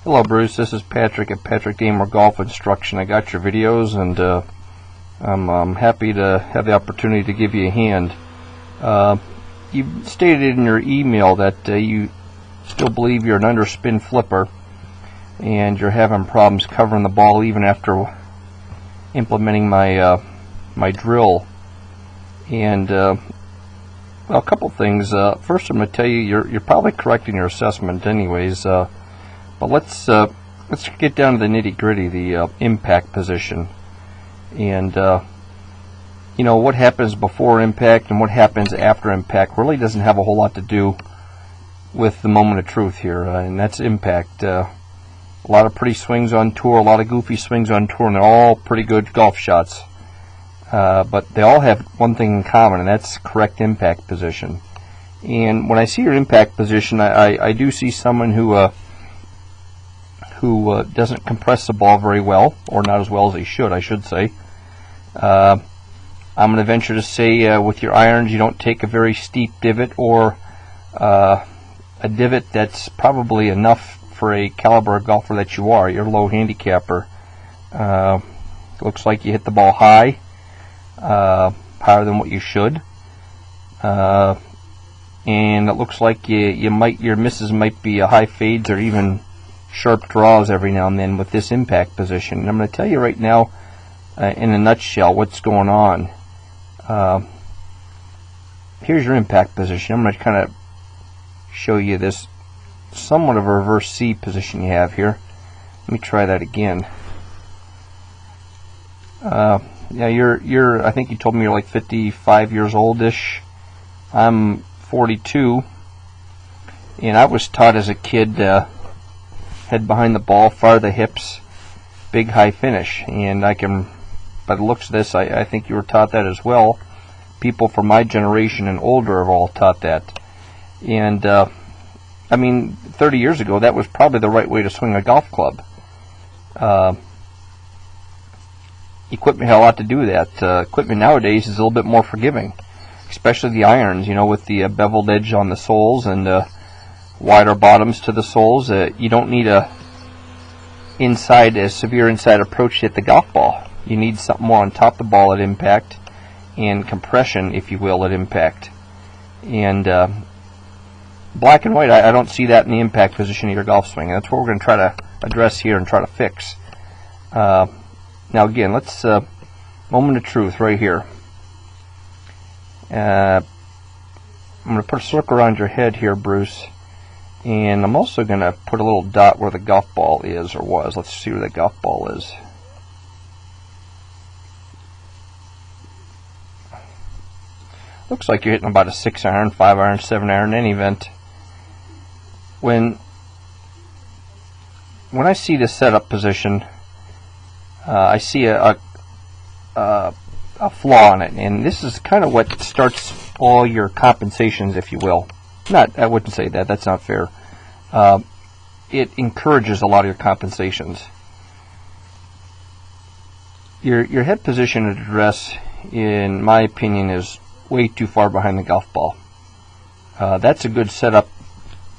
Hello Bruce, this is Patrick at Patrick Damore Golf Instruction. I got your videos and I'm happy to have the opportunity to give you a hand. You stated in your email that you still believe you're an underspin flipper and you're having problems covering the ball even after implementing my my drill. And well, a couple things. First, I'm going to tell you you're probably correct in your assessment anyways. But let's get down to the nitty-gritty, the impact position, and you know, what happens before impact and what happens after impact really doesn't have a whole lot to do with the moment of truth here, and that's impact. A lot of pretty swings on tour, a lot of goofy swings on tour, and they're all pretty good golf shots. But they all have one thing in common, and that's correct impact position. And when I see your impact position, I do see someone who doesn't compress the ball very well, or not as well as he should, I should say. I'm going to venture to say with your irons you don't take a very steep divot, or a divot that's probably enough for a caliber of golfer that you are. You're a low handicapper. Looks like you hit the ball high, higher than what you should. And it looks like your misses might be high fades or even sharp draws every now and then with this impact position. And I'm going to tell you right now, in a nutshell, what's going on. Here's your impact position. I'm going to kind of show you this somewhat of a reverse C position you have here. Let me try that again. Yeah, you're. I think you told me you're like 55 years old-ish. I'm 42, and I was taught as a kid. Head behind the ball, far the hips, big high finish. And I can, by the looks of this, I think you were taught that as well. People from my generation and older have all taught that. And I mean, 30 years ago, that was probably the right way to swing a golf club. Equipment had a lot to do with that. Equipment nowadays is a little bit more forgiving, especially the irons, you know, with the beveled edge on the soles and wider bottoms to the soles. You don't need a severe inside approach to hit the golf ball. You need something more on top of the ball at impact, and compression, if you will, at impact. And black and white, I don't see that in the impact position of your golf swing. And that's what we're going to try to address here and try to fix. Now again, let's moment of truth right here. I'm going to put a circle around your head here, Bruce. And I'm also going to put a little dot where the golf ball is, or was. Let's see where the golf ball is. Looks like you're hitting about a 6-iron, 5-iron, 7-iron in any event. When I see this setup position, I see a flaw in it. And this is kind of what starts all your compensations, if you will. I wouldn't say that. That's not fair. It encourages a lot of your compensations. Your head position at address, in my opinion, is way too far behind the golf ball. That's a good setup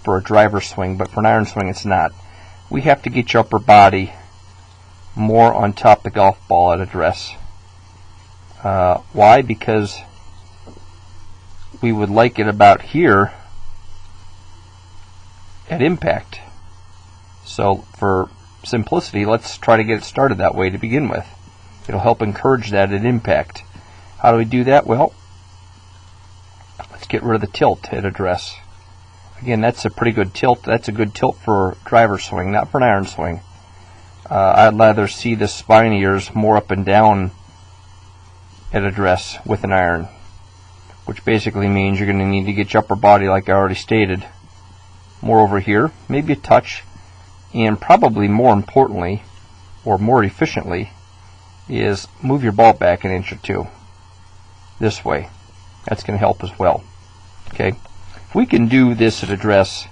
for a driver swing, but for an iron swing, it's not. We have to get your upper body more on top of the golf ball at address. Why? Because we would like it about here at impact. So for simplicity, let's try to get it started that way to begin with. It'll help encourage that at impact. How do we do that? Well, let's get rid of the tilt at address. Again, that's a pretty good tilt. That's a good tilt for a driver swing, not for an iron swing. I'd rather see the spine of yours more up and down at address with an iron, which basically means you're going to need to get your upper body, like I already stated, more over here, maybe a touch, and probably more importantly, or more efficiently, is move your ball back an inch or two this way. That's going to help as well. Okay, if we can do this at address,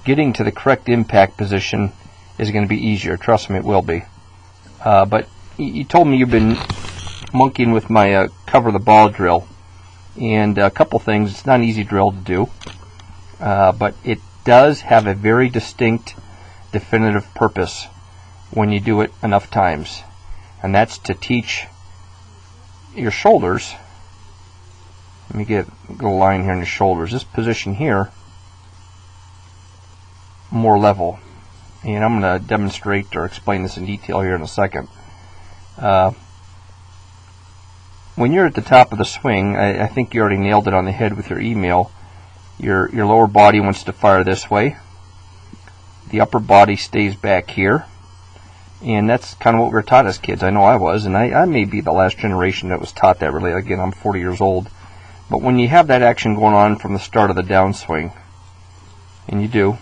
getting to the correct impact position is going to be easier. Trust me, it will be. But you told me you've been monkeying with my cover the ball drill, and a couple things. It's not an easy drill to do, but it does have a very distinct definitive purpose when you do it enough times, and that's to teach your shoulders. Let me get a little line here in the shoulders. This position here, more level. And I'm going to demonstrate or explain this in detail here in a second. When you're at the top of the swing, I think you already nailed it on the head with your email. Your lower body wants to fire this way. The upper body stays back here. And that's kind of what we were taught as kids. I know I was, and I may be the last generation that was taught that really. Again, I'm 40 years old. But when you have that action going on from the start of the downswing, and you do,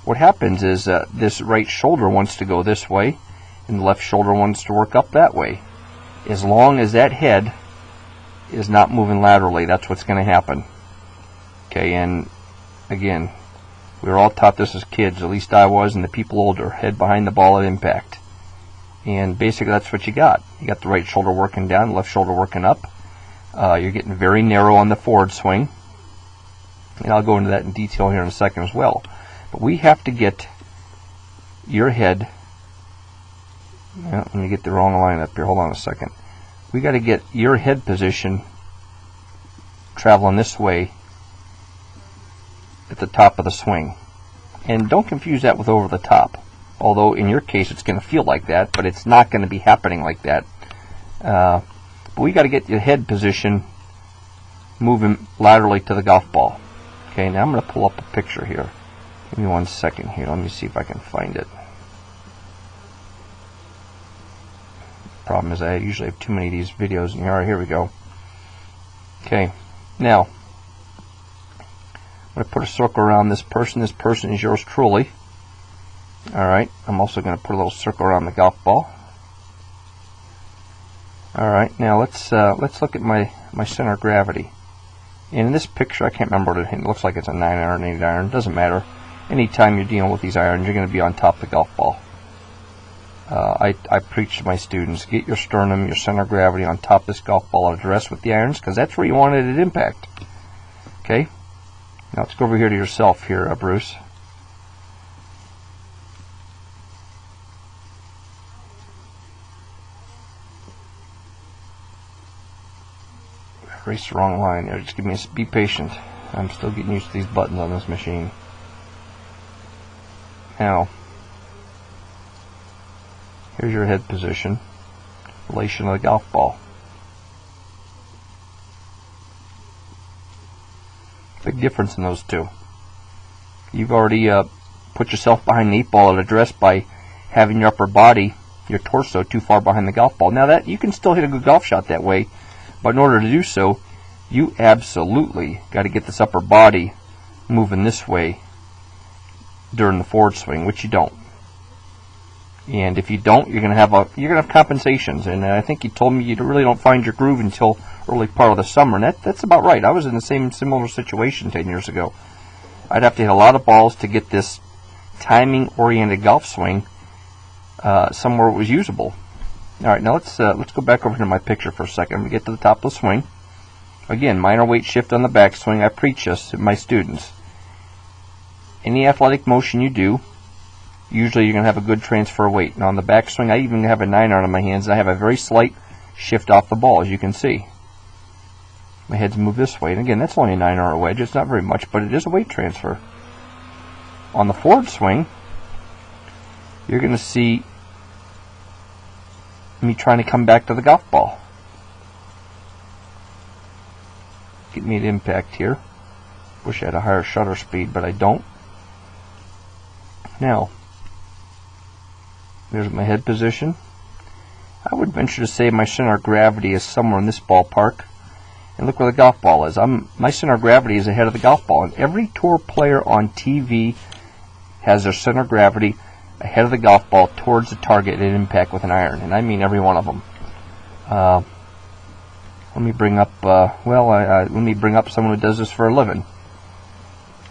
what happens is this right shoulder wants to go this way, and the left shoulder wants to work up that way. As long as that head is not moving laterally, that's what's going to happen. Okay, and again, we were all taught this as kids, at least I was, and the people older, head behind the ball at impact. And basically that's what you got. You got the right shoulder working down, the left shoulder working up. You're getting very narrow on the forward swing. And I'll go into that in detail here in a second as well. But we have to get your head, let me get the wrong line up here, hold on a second. We got to get your head position traveling this way at the top of the swing. And don't confuse that with over the top. Although in your case it's going to feel like that, but it's not going to be happening like that. But we got to get your head position moving laterally to the golf ball. Okay, now I'm going to pull up a picture here. Give me 1 second here. Let me see if I can find it. Problem is I usually have too many of these videos in here. Alright, here we go. Okay, now I'm going to put a circle around this person. This person is yours truly. Alright, I'm also going to put a little circle around the golf ball. Alright, now let's look at my center of gravity. And in this picture, I can't remember what it looks like. It's a 9 iron, 8 iron. Doesn't matter. Anytime you're dealing with these irons, you're going to be on top of the golf ball. I preach to my students, get your sternum, your center of gravity on top of this golf ball at address with the irons, because that's where you want it at impact. Okay? Now let's go over here to yourself here, Bruce. Erase the wrong line there. Just be patient. I'm still getting used to these buttons on this machine. Now, here's your head position, relation to the golf ball. Big difference in those two. You've already put yourself behind the 8 ball at address by having your upper body, your torso, too far behind the golf ball. Now that you can still hit a good golf shot that way, but in order to do so, you absolutely got to get this upper body moving this way during the forward swing, which you don't. And if you don't, you're gonna have compensations. And I think you told me you really don't find your groove until early part of the summer, and that's about right. I was in the similar situation 10 years ago. I'd have to hit a lot of balls to get this timing-oriented golf swing somewhere it was usable. All right, now let's go back over to my picture for a second. I'm gonna get to the top of the swing. Again, minor weight shift on the backswing. I preach this to my students. Any athletic motion you do, usually you're going to have a good transfer of weight. Now on the backswing, I even have a 9 iron in my hands, and I have a very slight shift off the ball, as you can see. My head's moved this way, and again, that's only a 9 iron wedge. It's not very much, but it is a weight transfer. On the forward swing, you're going to see me trying to come back to the golf ball. Get me at impact here. Wish I had a higher shutter speed, but I don't. Now, there's my head position. I would venture to say my center of gravity is somewhere in this ballpark. And look where the golf ball is. My center of gravity is ahead of the golf ball. And every tour player on TV has their center of gravity ahead of the golf ball towards the target at impact with an iron. And I mean every one of them. Let me bring up, let me bring up someone who does this for a living.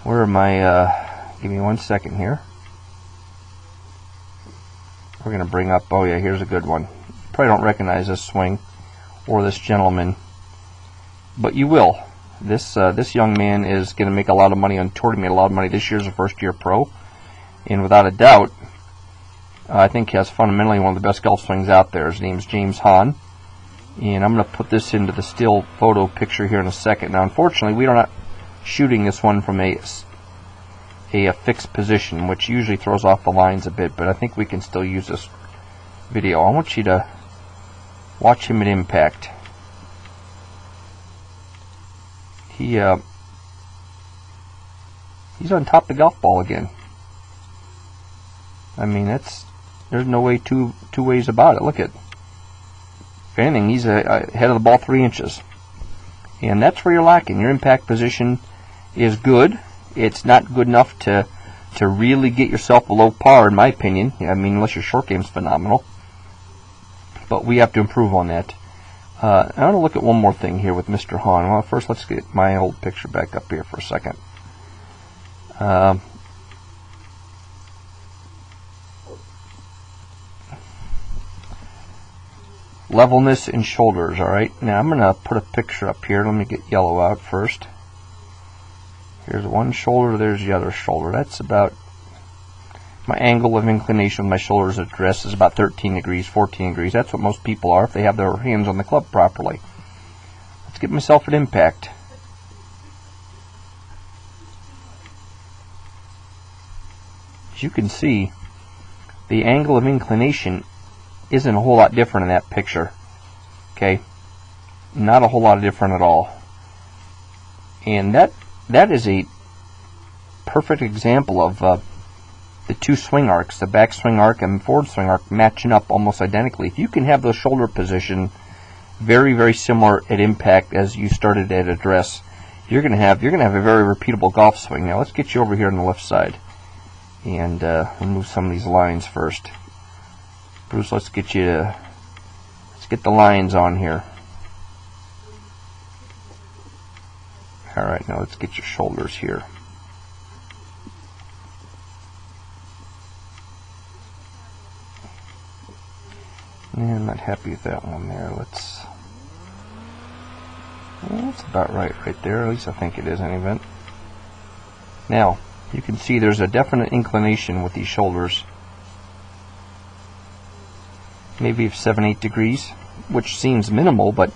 Where am I? Give me 1 second here. We're going to bring up, oh yeah, here's a good one. Probably don't recognize this swing or this gentleman, but you will. This young man is going to make a lot of money on tour. He made a lot of money this year as a first-year pro. and without a doubt, I think he has fundamentally one of the best golf swings out there. His name's James Hahn, and I'm going to put this into the still photo picture here in a second. Now, unfortunately, we're not shooting this one from a fixed position, which usually throws off the lines a bit, but I think we can still use this video. I want you to watch him at impact. He's on top of the golf ball again. I mean, there's no way two ways about it. Look at, if anything, he's ahead of the ball 3 inches, and that's where you're lacking. Your impact position is good. It's not good enough to really get yourself below par, in my opinion. I mean, unless your short game's phenomenal. But we have to improve on that. I want to look at one more thing here with Mr. Hahn. Well, first let's get my old picture back up here for a second. Levelness in shoulders, alright? Now I'm going to put a picture up here. Let me get yellow out first. Here's one shoulder, there's the other shoulder. That's about, my angle of inclination with my shoulders at rest is about 13 degrees, 14 degrees. That's what most people are if they have their hands on the club properly. Let's get myself at impact. As you can see, the angle of inclination isn't a whole lot different in that picture. Okay? Not a whole lot different at all. And that is a perfect example of the two swing arcs, the back swing arc and forward swing arc, matching up almost identically. If you can have the shoulder position very, very similar at impact as you started at address, you're gonna have a very repeatable golf swing. Now let's get you over here on the left side and remove some of these lines first. Bruce, let's get the lines on here. Alright, now let's get your shoulders here. Yeah, I'm not happy with that one there. That's about right there. At least I think it is, in any event. Now, you can see there's a definite inclination with these shoulders. Maybe 7-8 degrees, which seems minimal, but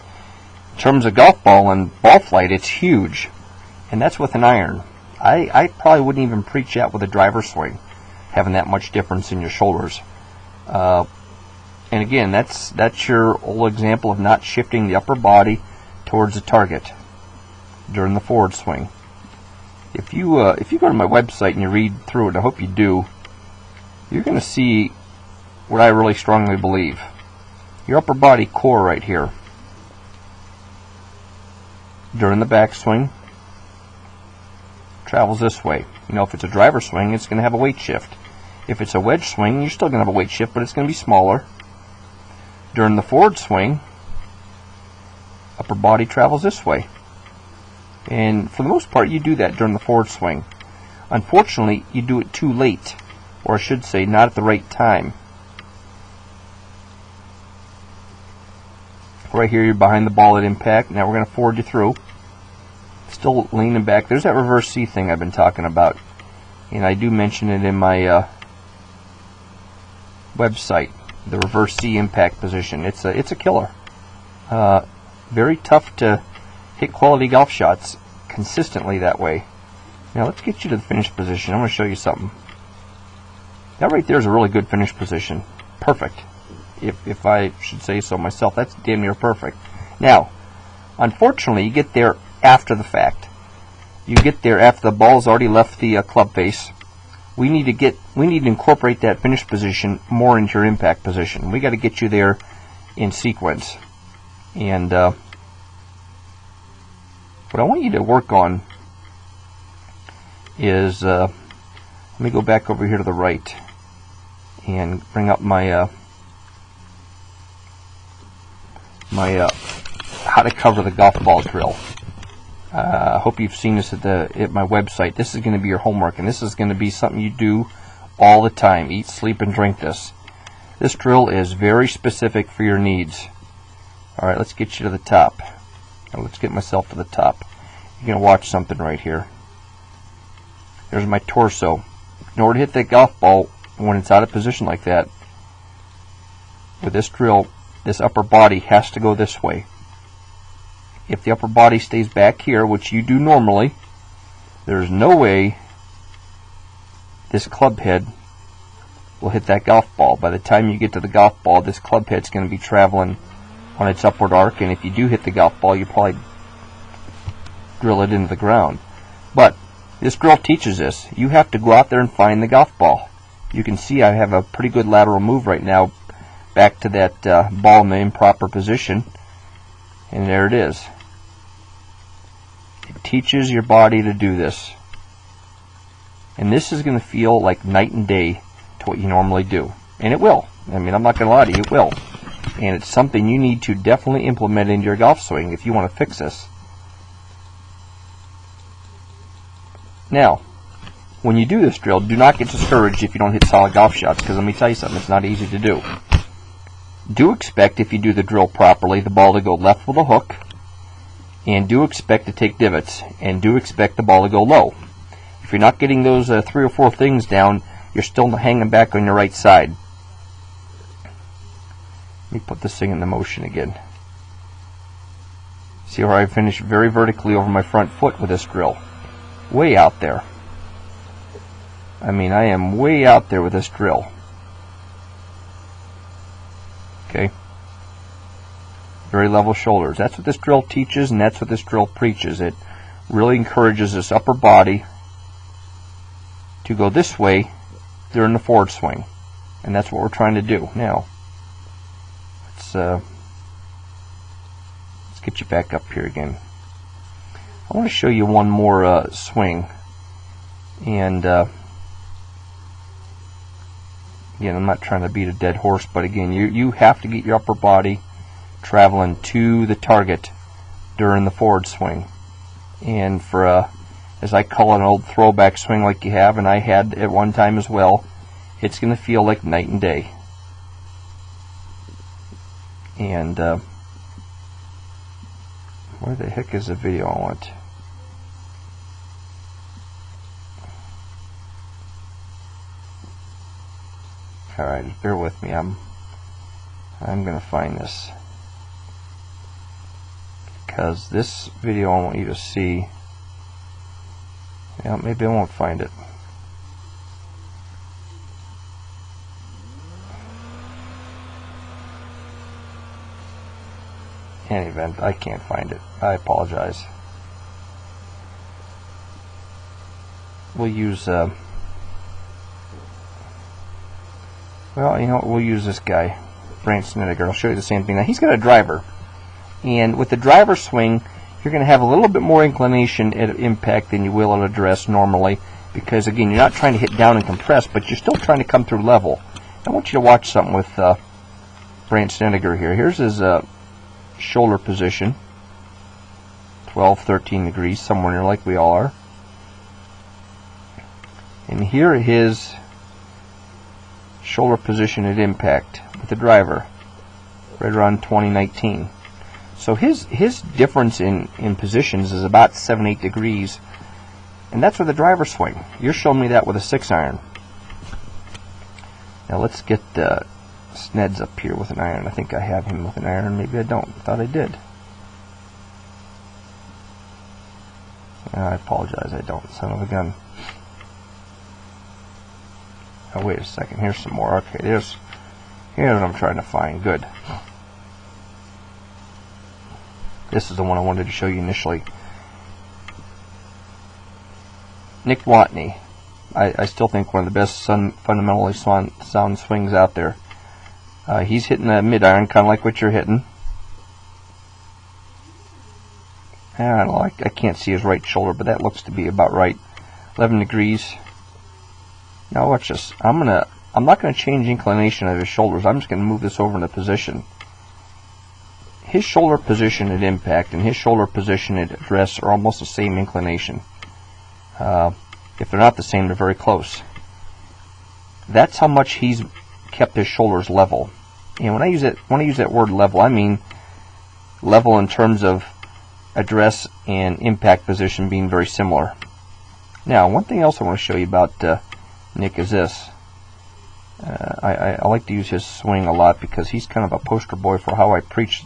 in terms of golf ball and ball flight, it's huge. And that's with an iron. I probably wouldn't even preach that with a driver swing, having that much difference in your shoulders. And again, that's your old example of not shifting the upper body towards the target during the forward swing. If you go to my website and you read through it, I hope you do, you're going to see what I really strongly believe. Your upper body core right here, during the backswing, travels this way. You know, if it's a driver swing, it's going to have a weight shift. If it's a wedge swing, you're still going to have a weight shift, but it's going to be smaller. During the forward swing, upper body travels this way. And for the most part, you do that during the forward swing. Unfortunately, you do it too late, or I should say, not at the right time. Right here, you're behind the ball at impact. Now we're going to forward you through. Still leaning back. There's that reverse C thing I've been talking about. And I do mention it in my website. The reverse C impact position. It's a killer. Very tough to hit quality golf shots consistently that way. Now let's get you to the finish position. I'm going to show you something. That right there is a really good finish position. Perfect. If I should say so myself, that's damn near perfect. Now, unfortunately, you get there after the fact. You get there after the ball's already left the club face. We need to incorporate that finish position more into your impact position. We got to get you there in sequence. And what I want you to work on is, let me go back over here to the right and bring up my how to cover the golf ball drill. I hope you've seen this at my website. This is going to be your homework, and this is going to be something you do all the time. Eat, sleep, and drink this. This drill is very specific for your needs. Alright, let's get you to the top. Now let's get myself to the top. You're going to watch something right here. There's my torso. in order to hit that golf ball when it's out of position like that, with this drill, this upper body has to go this way. If the upper body stays back here, which you do normally, there's no way this club head will hit that golf ball. By the time you get to the golf ball, this club head's going to be traveling on its upward arc, and if you do hit the golf ball, you probably drill it into the ground. But this drill teaches this. You have to go out there and find the golf ball. You can see I have a pretty good lateral move right now back to that ball in the improper position, and there it is. It teaches your body to do this, and this is going to feel like night and day to what you normally do, and it will. I mean, I'm not going to lie to you, it will. And it's something you need to definitely implement into your golf swing if you want to fix this. Now, when you do this drill, do not get discouraged if you don't hit solid golf shots, because let me tell you something, it's not easy to do. Do expect, if you do the drill properly, the ball to go left with a hook, and do expect to take divots, and do expect the ball to go low. If you're not getting those 3 or 4 things down, you're still hanging back on your right side. Let me put this thing into motion again. See where I finish very vertically over my front foot with this drill. Way out there. I mean, I am way out there with this drill. Okay? Very level shoulders. That's what this drill teaches, and that's what this drill preaches. It really encourages this upper body to go this way during the forward swing. And that's what we're trying to do. Now, let's get you back up here again. I want to show you one more swing. And again, I'm not trying to beat a dead horse, but again, you have to get your upper body traveling to the target during the forward swing. And for as I call it, an old throwback swing like you have, and I had at one time as well, it's going to feel like night and day. And where the heck is the video I want? Alright, just bear with me. I'm going to find this, because this video I want you to see. Yeah, maybe I won't find it. In any event, I can't find it. I apologize. We'll use well, you know what, we'll use this guy, Branch Snedeker. I'll show you the same thing. Now, he's got a driver, and with the driver swing, you're going to have a little bit more inclination at impact than you will at address normally, because again, you're not trying to hit down and compress, but you're still trying to come through level. I want you to watch something with Branch Snedeker here. Here's his shoulder position, 12, 13 degrees, somewhere near, like we all are. And here his shoulder position at impact with the driver, right around 2019. So his difference in positions is about 7-8 degrees, and that's with the driver swing. You're showing me that with a 6-iron. Now let's get Sneds up here with an iron. I think I have him with an iron. Maybe I don't. I thought I did. I apologize. I don't. Son of a gun. Oh, wait a second. Here's some more. Okay, here's what I'm trying to find. Good. This is the one I wanted to show you initially. Nick Watney. I still think one of the best fundamentally sound swings out there. He's hitting a mid-iron, kind of like what you're hitting. I don't know, I can't see his right shoulder, but that looks to be about right. 11 degrees. Now watch this. I'm not gonna change inclination of his shoulders. I'm just gonna move this over into position. His shoulder position at impact and his shoulder position at address are almost the same inclination. If they're not the same, they're very close. That's how much he's kept his shoulders level. And when I use that word level, I mean level in terms of address and impact position being very similar. Now, one thing else I want to show you about Nick is this. I like to use his swing a lot because he's kind of a poster boy for how I preach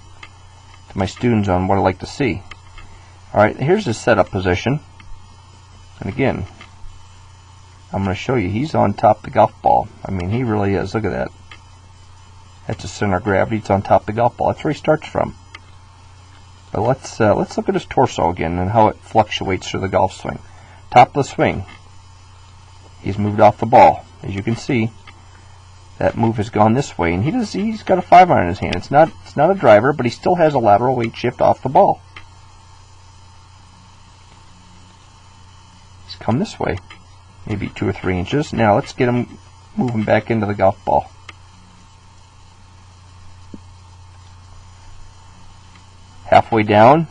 to my students on what I like to see. Alright, here's his setup position. And again, I'm going to show you, he's on top of the golf ball. I mean, he really is. Look at that. That's the center of gravity. It's on top of the golf ball. That's where he starts from. But let's look at his torso again and how it fluctuates through the golf swing. Top of the swing, he's moved off the ball. As you can see, that move has gone this way, and he's got a 5-iron in his hand. It's not a driver, but he still has a lateral weight shift off the ball. He's come this way, maybe 2 or 3 inches. Now let's get him moving back into the golf ball. Halfway down,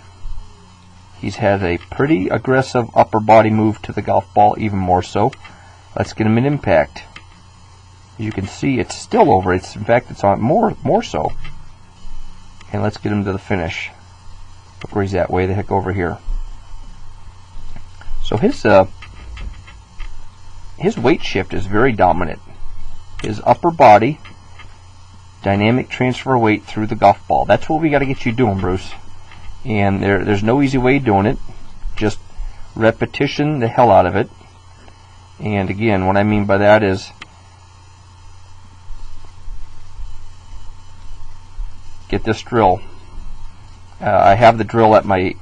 he's had a pretty aggressive upper body move to the golf ball, even more so. Let's get him an impact. As you can see, it's still over. In fact, it's on more so. And let's get him to the finish. Look where he's at, way the heck over here. So his weight shift is very dominant. His upper body, dynamic transfer of weight through the golf ball. That's what we got to get you doing, Bruce. And there's no easy way of doing it. Just repetition the hell out of it. And again, what I mean by that is get this drill. I have the drill at my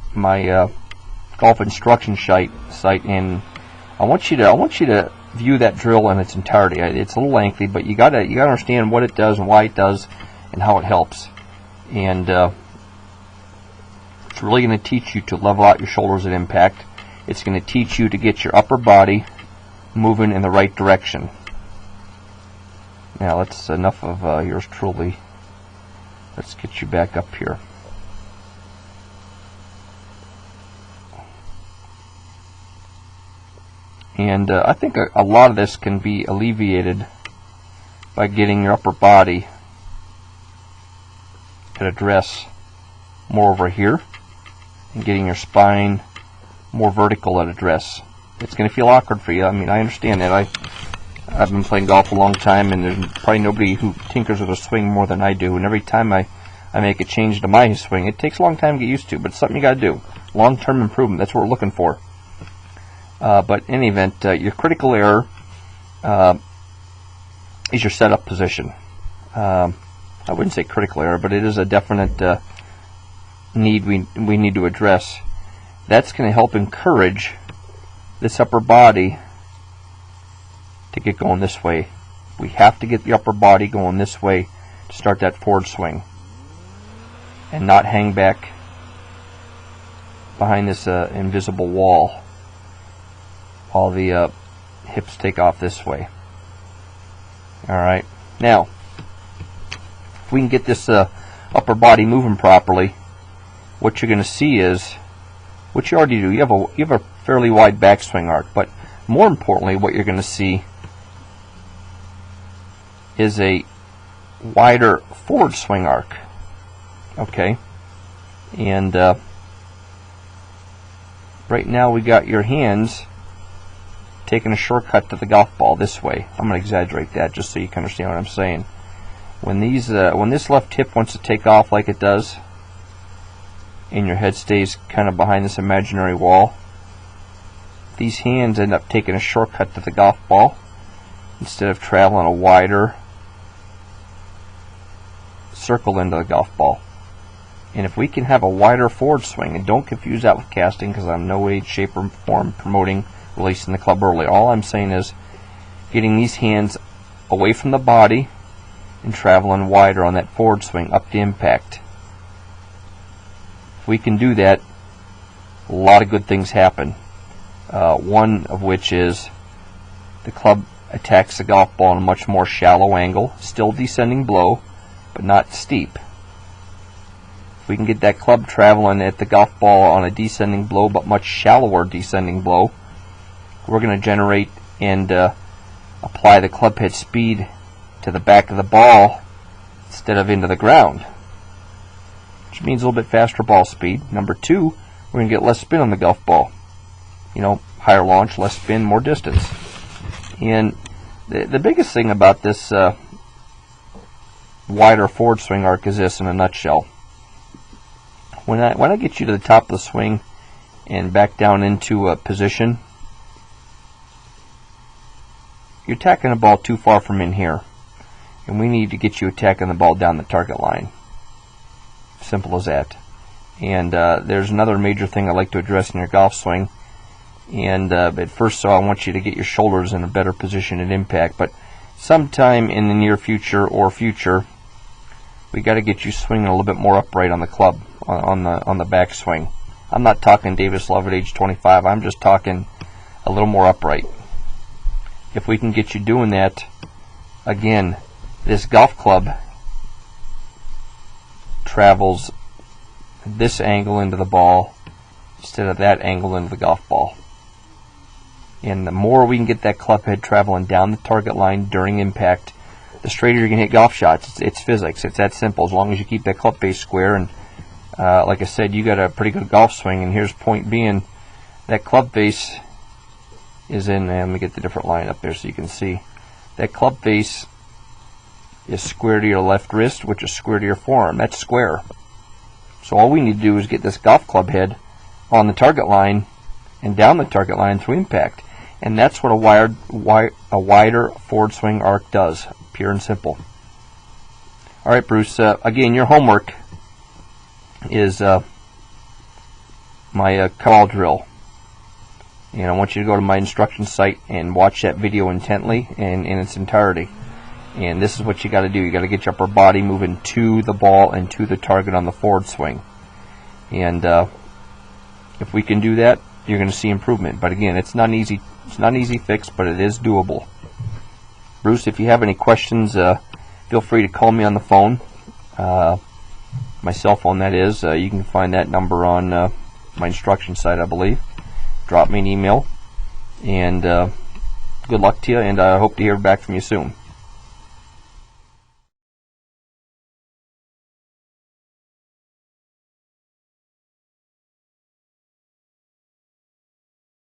golf instruction site, and I want you to view that drill in its entirety. It's a little lengthy, but you gotta understand what it does and why it does and how it helps. And it's really going to teach you to level out your shoulders at impact. It's going to teach you to get your upper body moving in the right direction. Now that's enough of yours truly. Let's get you back up here. And I think a lot of this can be alleviated by getting your upper body at address more over here and getting your spine more vertical at address. It's going to feel awkward for you. I mean, I understand that. I've been playing golf a long time, and there's probably nobody who tinkers with a swing more than I do. And every time I make a change to my swing, it takes a long time to get used to, but it's something you got to do. Long-term improvement. That's what we're looking for. But in any event, your critical error is your setup position. I wouldn't say critical error, but it is a definite need we need to address. That's going to help encourage this upper body to get going this way. We have to get the upper body going this way to start that forward swing and not hang back behind this invisible wall while the hips take off this way. Alright, now if we can get this upper body moving properly, what you're going to see is what you already do. You have a fairly wide backswing arc, but more importantly, what you're going to see is a wider forward swing arc. Okay, and right now we got your hands taking a shortcut to the golf ball this way. I'm going to exaggerate that just so you can understand what I'm saying. When this left hip wants to take off like it does, and your head stays kind of behind this imaginary wall, these hands end up taking a shortcut to the golf ball instead of traveling a wider circle into the golf ball. And if we can have a wider forward swing, and don't confuse that with casting, because I'm no way, shape, or form promoting releasing the club early. All I'm saying is getting these hands away from the body and traveling wider on that forward swing up to impact. If we can do that, a lot of good things happen. One of which is the club attacks the golf ball in a much more shallow angle, still descending blow, but not steep. If we can get that club traveling at the golf ball on a descending blow, but much shallower descending blow, we're going to generate and apply the club head speed to the back of the ball instead of into the ground, which means a little bit faster ball speed. Number two, we're going to get less spin on the golf ball. You know, higher launch, less spin, more distance. And The biggest thing about this wider forward swing arc is this in a nutshell. When I get you to the top of the swing and back down into a position, you're tacking the ball too far from in here, and we need to get you attacking the ball down the target line. Simple as that. And there's another major thing I like to address in your golf swing. And but first, I want you to get your shoulders in a better position at impact. But sometime in the near future or future, we got to get you swinging a little bit more upright on the club, on the backswing. I'm not talking Davis Love at age 25. I'm just talking a little more upright. If we can get you doing that, again, this golf club travels this angle into the ball instead of that angle into the golf ball. And the more we can get that club head traveling down the target line during impact, the straighter you're going to hit golf shots. It's physics. It's that simple. As long as you keep that club face square, and like I said, you got a pretty good golf swing. And here's point being, that club face is in, let me get the different line up there so you can see. That club face is square to your left wrist, which is square to your forearm. That's square. So all we need to do is get this golf club head on the target line and down the target line through impact. And that's what a wider forward swing arc does, pure and simple. All right, Bruce, again, your homework is my call drill. And I want you to go to my instruction site and watch that video intently and in its entirety. And this is what you got to do. You got to get your upper body moving to the ball and to the target on the forward swing. And if we can do that, you're going to see improvement. But again, it's not an easy fix, but it is doable. Bruce, if you have any questions, feel free to call me on the phone. My cell phone, that is. You can find that number on my instruction site, I believe. Drop me an email. And good luck to you, and I hope to hear back from you soon.